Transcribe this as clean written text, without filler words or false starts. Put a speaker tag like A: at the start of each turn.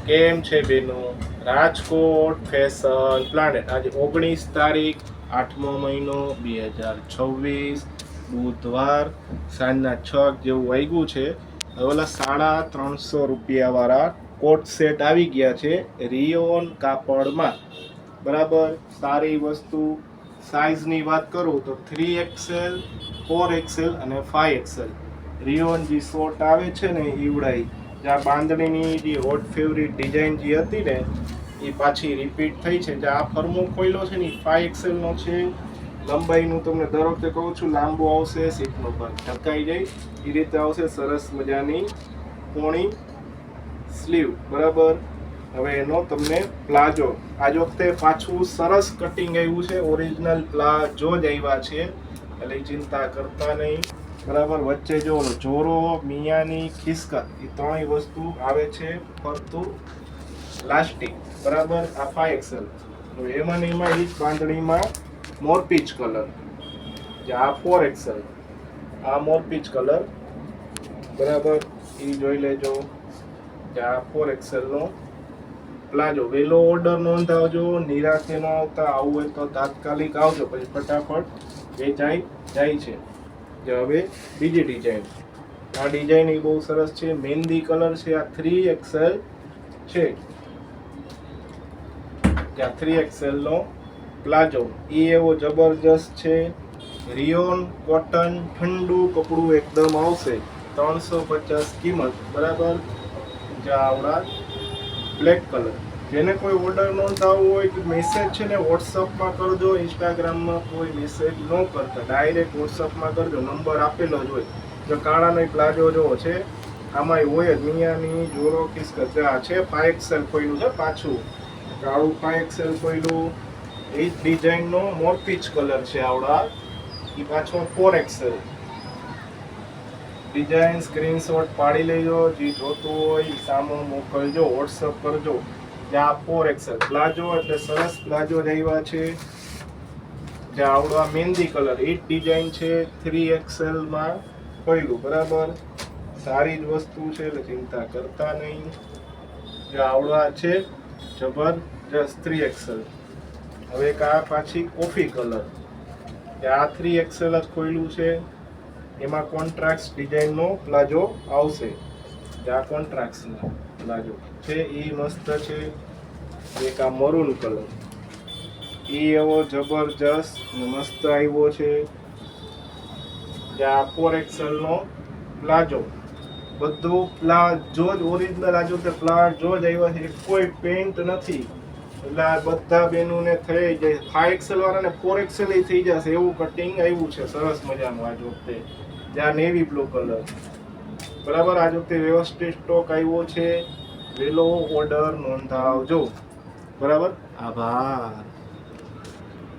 A: કેમ છે બેનો? રાજકોટ ફેશન પ્લાનેટ આજે 19 તારીખ 8મો મહિનો 2026 બુધવાર સાંજના 6 જેવું વાગ્યું છે. ઓલા 350 રૂપિયા વાળા કોટ સેટ આવી ગયા છે રિયોન કાપડમાં. બરાબર, સારી વસ્તુ. સાઇઝની વાત કરું તો 3XL, 4XL અને 5XL. રિયોન જે શોર્ટ આવે છે ને ઈવડાઈ જ્યાં બાંધણીની જે હોટ ફેવરિટ ડિઝાઇન જે હતી ને એ પાછી રિપીટ થઈ છે. જે આ ફરમો ખોલ્યો છે ને એ 5XL નો છે. લંબાઈનું તમને દર વખતે કહું છું લાંબો આવશે, સીટનો ભાગ ઢકાઈ જાય એ રીતે આવશે. સરસ મજાની પોણી સ્લીવ. બરાબર, હવે એનો તમને પ્લાઝો આજ વખતે પાછું સરસ કટિંગ આવ્યું છે. ઓરિજિનલ પ્લાઝો જ આવ્યા છે એટલે ચિંતા કરતા નહીં. બરાબર, વચ્ચે જો જોરો, મિયાની, ખિસકત એ ત્રણેય વસ્તુ આવે છે ફરતું લાસ્ટિક. બરાબર, આ 5XL. એમાં ને એમાં એ જ બાંધણીમાં મોરપીચ કલર. જે આ 4XL, આ મોરપીચ કલર. બરાબર, એ જોઈ લેજો. જે આ 4XL નો પ્લાઝો. વહેલો ઓર્ડર નોંધાવજો, નિરાતે ન આવતા. આવું હોય તો તાત્કાલિક આવજો, પછી ફટાફટ વેચાઈ જાય છે. હવે બીજી ડિઝાઇન. આ ડિઝાઇન એ બહુ સરસ છે, મહેંદી કલર છે. આ 3XL છે. ત્યાં 3XL નો પ્લાઝો એ એવો જબરજસ્ત છે. રિયોન કોટન ઠંડુ કપડું એકદમ આવશે. 350 કિંમત. બરાબર, આવડા બ્લેક કલર. જેને કોઈ ઓર્ડર નોંધાવવો હોય કે મેસેજ છે ને વોટ્સઅપમાં કરજો. ઇન્સ્ટાગ્રામમાં કોઈ મેસેજ ન કરતા, ડાયરેક્ટ વોટ્સઅપમાં કરજો. નંબર આપેલો જ હોય. જો કાળાનો પ્લાઝો જોવો છે, આમાં હોય જ મિયાની, જોરો, ખિસકત. આ છે 5XL ખોલ્યું છે પાછું. કાળું 5XL ખોલ્યું. એ જ ડિઝાઇનનો મોરપીચ કલર છે આવડા. એ પાછો 4XL ડિઝાઇન. સ્ક્રીનશોટ પાડી લેજો. જે જોતું હોય એ સામો મોકલજો, વોટ્સઅપ કરજો. જ્યાં 4XL પ્લાઝો એટલે સરસ પ્લાઝો જ આવ્યા છે. જ્યાં આવડા મહેંદી કલર એ જ ડિઝાઇન છે 3XL માં ખોલ્યું. બરાબર, સારી જ વસ્તુ છે એટલે ચિંતા કરતા નહીં. જ્યાં આવડા છે જબરજસ્ત 3XL. હવે એક આ પાછી કોફી કલર. આ 3XL જ ખોલ્યું છે. એમાં કોન્ટ્રાક્ટ ડિઝાઇનનો પ્લાઝો આવશે. આ કોન્ટ્રાક્ટનો પ્લાઝો છે, એ મસ્ત છે. એક આ મરૂન કલર એ એવો જબરજસ્ત મસ્ત આવ્યો છે. આ 4XL નો પ્લાઝો. બધું પ્લાઝો જ ઓરિજિનલ. આજુ તે પ્લાઝો જ આવ્યા છે, કોઈ પેન્ટ નથી. એટલે આ બધા બેનોને થઈ જાય. 5XL વાળાને 4XL થઈ જશે એવું કટિંગ આવ્યું છે. સરસ મજાનું આજ વખતે. જ્યાં નેવી બ્લુ કલર. બરાબર, આજ વખતે વ્યવસ્થિત સ્ટોક આવ્યો છે. વહેલો ઓર્ડર નોંધાવજો. બરાબર, આભાર.